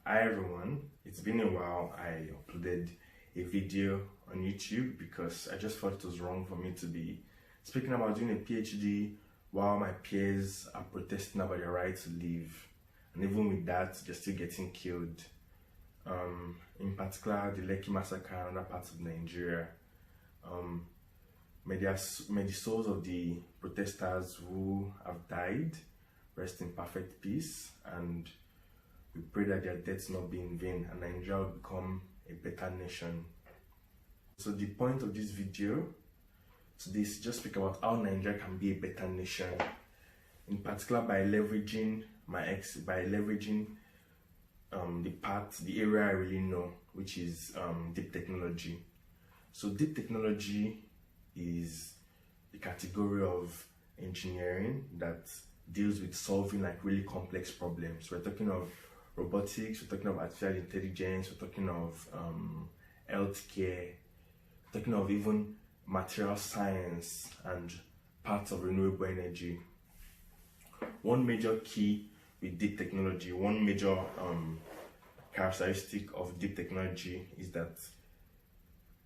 Hi everyone, it's been a while. I uploaded a video on YouTube because I just felt it was wrong for me to be speaking about doing a PhD while my peers are protesting about their right to live, and even with that they're still getting killed. In particular the Lekki massacre and other parts of Nigeria. May the souls of the protesters who have died rest in perfect peace, and we pray that their deaths not be in vain and Nigeria will become a better nation. So the point of this video today is just speak about how Nigeria can be a better nation, in particular by leveraging the area I really know, which is deep technology. So deep technology is a category of engineering that deals with solving like really complex problems. We're talking of robotics, we're talking of artificial intelligence, we're talking of healthcare, we're talking of even material science and parts of renewable energy. One major key with deep technology, one major characteristic of deep technology is that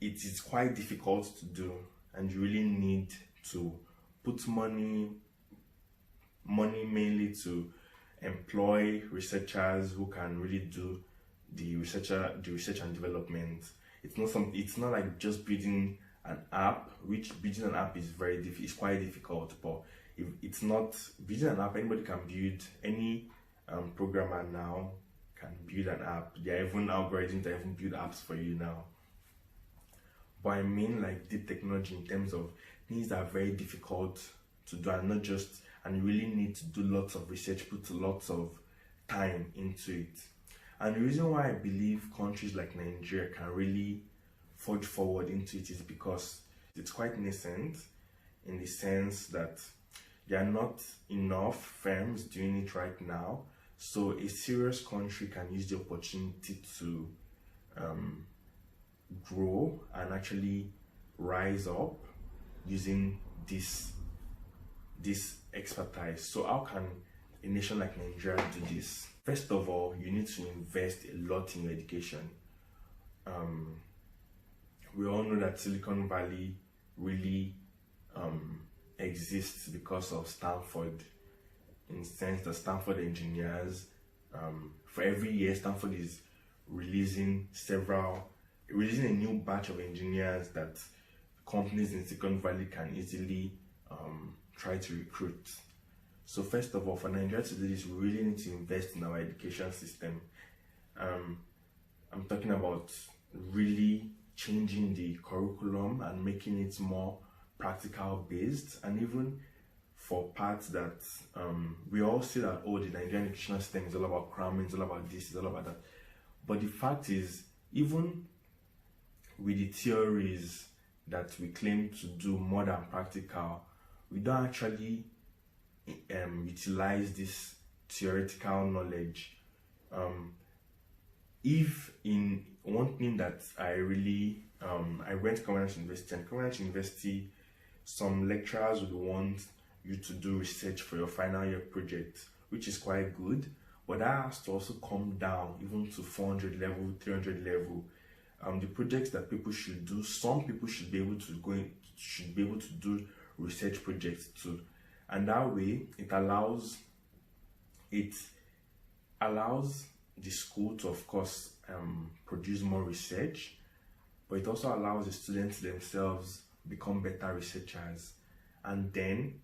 it is quite difficult to do, and you really need to put money mainly to employ researchers who can really do the research and development. It's not like just building an app, which building an app is it's quite difficult. But if it's not building an app, anybody can build. Any programmer now can build an app. There are even algorithms that even build apps for you now. But I mean like deep technology in terms of things that are very difficult to do, and you really need to do lots of research, put lots of time into it. And the reason why I believe countries like Nigeria can really forge forward into it is because it's quite nascent, in the sense that there are not enough firms doing it right now. So a serious country can use the opportunity to grow and actually rise up using this expertise. So how can a nation like Nigeria do this? First of all, you need to invest a lot in your education. We all know that Silicon Valley really exists because of Stanford, in the sense that Stanford engineers, for every year Stanford is releasing a new batch of engineers that companies in Silicon Valley can easily try to recruit. So first of all, for Nigeria to do this, we really need to invest in our education system. I'm talking about really changing the curriculum and making it more practical based, and even for parts that we all say that, oh, the Nigerian education system is all about cramming, it's all about this, it's all about that. But the fact is, even with the theories that we claim to do more than practical, we don't actually utilize this theoretical knowledge. If in one thing that I really I went to Community University, and Community University, some lecturers would want you to do research for your final year project, which is quite good, but that has to also come down even to 400 level, 300 level. The projects that people should do, some people should be able to do research projects too, and that way it allows the school to, of course, produce more research, but it also allows the students themselves become better researchers, and then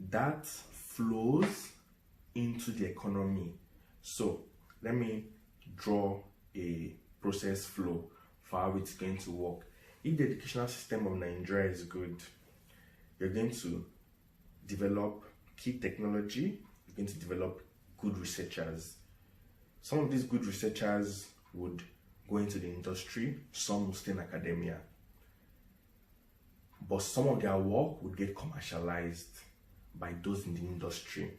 that flows into the economy. So let me draw a process flow for how it's going to work. If the educational system of Nigeria is good, you're going to develop key technology, you're going to develop good researchers. Some of these good researchers would go into the industry, some will stay in academia, but some of their work would get commercialized by those in the industry.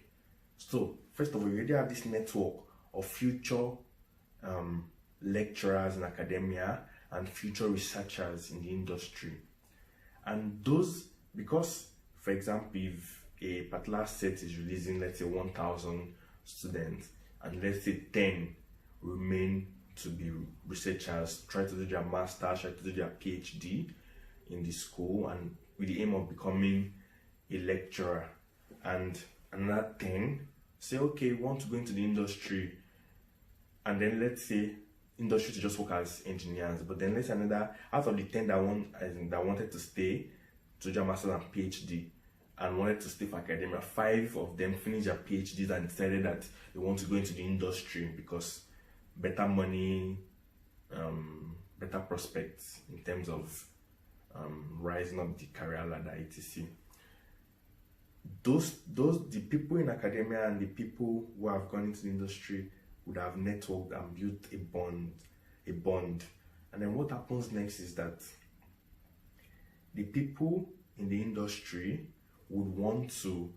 So first of all, you already have this network of future lecturers in academia and future researchers in the industry. And those, because for example, if a particular set is releasing, let's say 1,000 students, and let's say 10 remain to be researchers, try to do their master's, try to do their PhD in the school, and with the aim of becoming a lecturer. And another 10 say, okay, we want to go into the industry, and then let's say industry to just work as engineers, but then let's say another out of the 10 that wanted to stay to do their master's and PhD and wanted to stay for academia, 5 of them finished their PhDs and decided that they want to go into the industry because better money, better prospects in terms of rising up the career ladder, etc. The people in academia and the people who have gone into the industry would have networked and built a bond. And then what happens next is that the people in the industry would want to,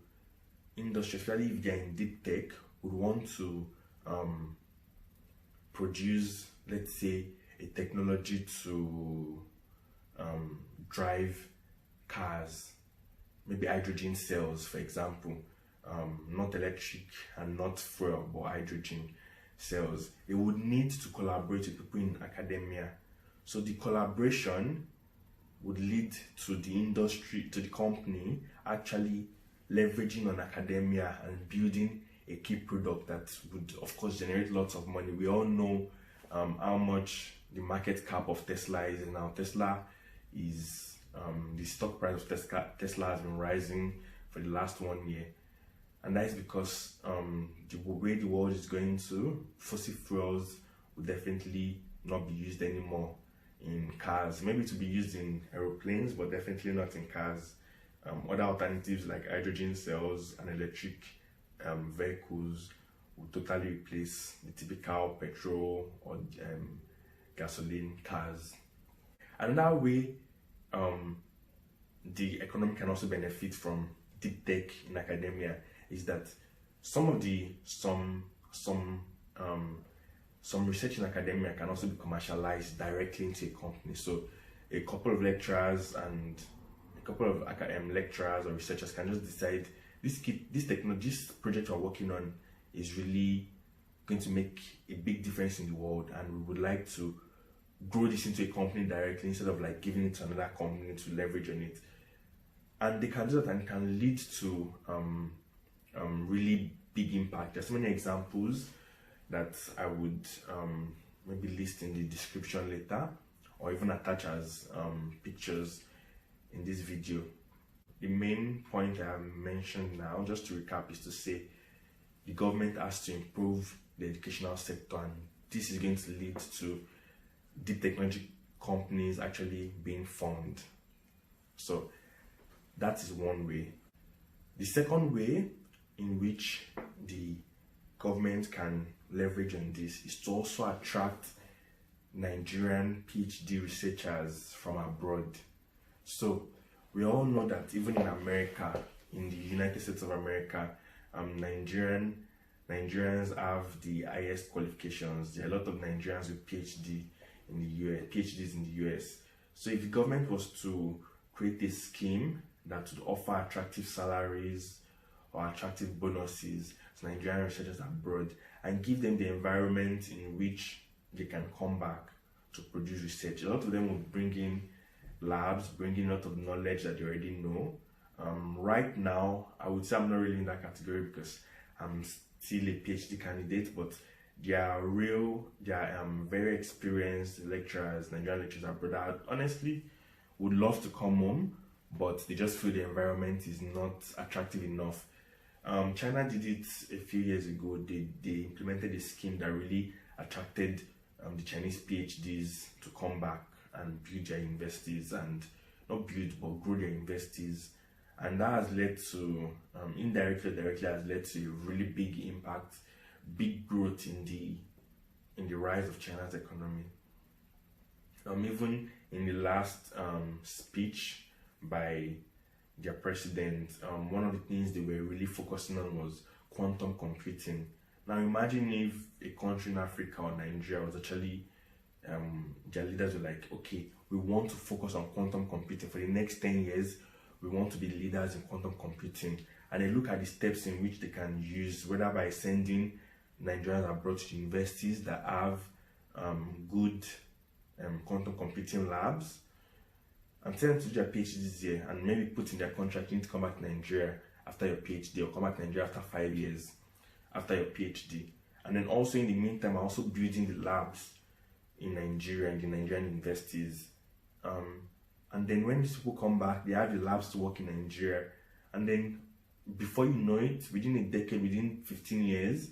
especially if they're in deep tech, would want to produce, let's say, a technology to drive cars, maybe hydrogen cells, for example, not electric and not fuel, but hydrogen cells. They would need to collaborate with people in academia. So the collaboration would lead to the industry, to the company actually leveraging on academia and building a key product that would, of course, generate lots of money. We all know how much the market cap of Tesla is now. Tesla is, the stock price of Tesla has been rising for the last 1 year. And that is because the way the world is going to, fossil fuels will definitely not be used anymore in cars. Maybe to be used in aeroplanes, but definitely not in cars. Other alternatives like hydrogen cells and electric vehicles will totally replace the typical petrol or gasoline cars. Another way the economy can also benefit from deep tech in academia is that some research in academia can also be commercialized directly into a company. So a couple of lecturers and a couple of lecturers or researchers can just decide this project we're working on is really going to make a big difference in the world, and we would like to grow this into a company directly instead of like giving it to another company to leverage on it. And they can do that, and it can lead to really big impact. There's so many examples that I would maybe list in the description later, or even attach as pictures in this video. The main point I mentioned now, just to recap, is to say the government has to improve the educational sector, and this is going to lead to deep technology companies actually being formed. So that is one way. The second way in which the government can leverage on this is to also attract Nigerian PhD researchers from abroad. So we all know that even in America, in the United States of America, Nigerians have the highest qualifications. There are a lot of Nigerians with PhDs in the US. So if the government was to create a scheme that would offer attractive salaries or attractive bonuses to Nigerian researchers abroad and give them the environment in which they can come back to produce research, a lot of them would bring in labs, bring in a lot of knowledge that they already know. Right now, I would say I'm not really in that category because I'm still a PhD candidate, but they are very experienced lecturers, Nigerian lecturers abroad that honestly would love to come home, but they just feel the environment is not attractive enough. China did it a few years ago. They implemented a scheme that really attracted the Chinese PhDs to come back and build their universities, and not build but grow their universities, and that has led to indirectly or directly has led to a really big impact, big growth in the rise of China's economy. Even in the last speech by their president, one of the things they were really focusing on was quantum computing. Now imagine if a country in Africa or Nigeria was actually, their leaders were like, okay, we want to focus on quantum computing for the next 10 years. We want to be leaders in quantum computing. And they look at the steps in which they can use, whether by sending Nigerians are brought to universities that have good quantum computing labs, and tell them to do their PhDs here, and maybe put in their contract you need to come back to Nigeria after your PhD, or come back to Nigeria after 5 years after your PhD. And then also in the meantime, also building the labs in Nigeria and the Nigerian universities. And then when these people come back, they have the labs to work in Nigeria. And then before you know it, within a decade, within 15 years,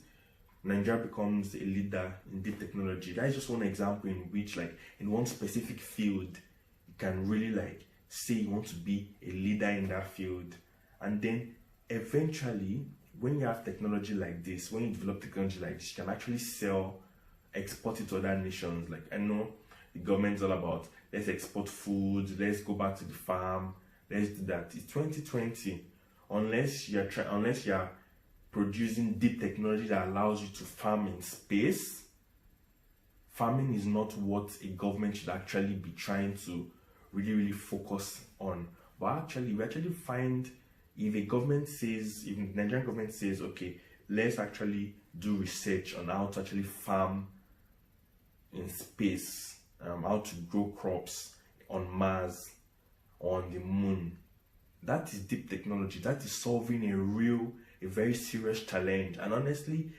Nigeria becomes a leader in deep technology. That is just one example in which, like, in one specific field, you can really, like, say you want to be a leader in that field. And then eventually, when you have technology like this, when you develop technology like this, you can actually export it to other nations. Like, I know the government's all about, let's export food, let's go back to the farm, let's do that. It's 2020. Unless you're producing deep technology that allows you to farm in space, farming is not what a government should actually be trying to really focus on. But we actually find, if the Nigerian government says, okay, let's actually do research on how to actually farm in space, how to grow crops on Mars or on the moon, that is deep technology. That is solving a very serious challenge. And honestly,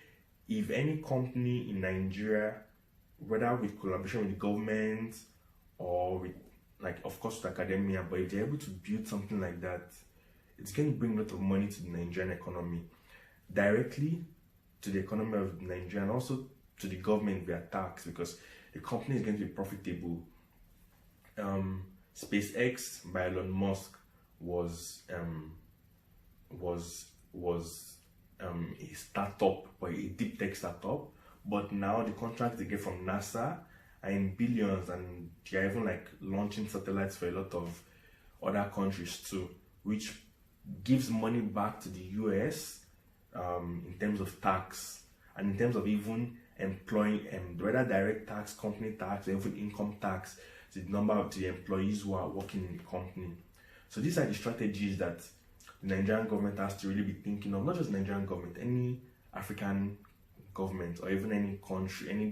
if any company in Nigeria, whether with collaboration with the government or with, like, of course, with academia, but if they're able to build something like that, it's going to bring a lot of money to the Nigerian economy, directly to the economy of Nigeria, and also to the government via tax, because the company is going to be profitable. SpaceX by Elon Musk was a startup, or a deep tech startup, but now the contracts they get from NASA are in billions, and they're even, like, launching satellites for a lot of other countries too, which gives money back to the US in terms of tax, and in terms of even employing, whether direct tax, company tax, or even income tax, to the number of the employees who are working in the company. So these are the strategies that the Nigerian government has to really be thinking of. Not just the Nigerian government, any African government, or even any country, any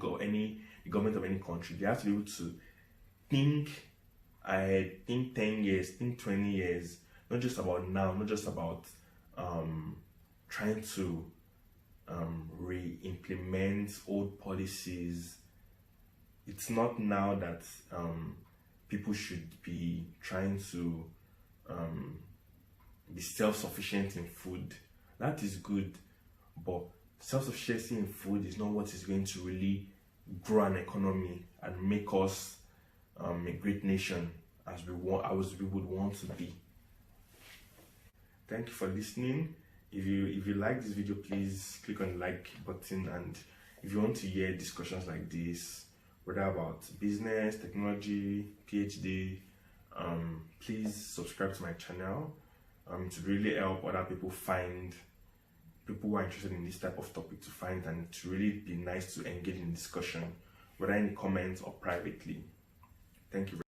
government of any country, they have to be able to think ahead, think 10 years, think 20 years, not just about now, not just about trying to re-implement old policies. It's not now that people should be trying to be self-sufficient in food. That is good, but self-sufficiency in food is not what is going to really grow an economy and make us a great nation as we would want to be. Thank you for listening. If you like this video, please click on the like button, and if you want to hear discussions like this, whether about business, technology, PhD, please subscribe to my channel. To really help other people who are interested in this type of topic to find, and to really be nice to engage in discussion, whether in the comments or privately. Thank you.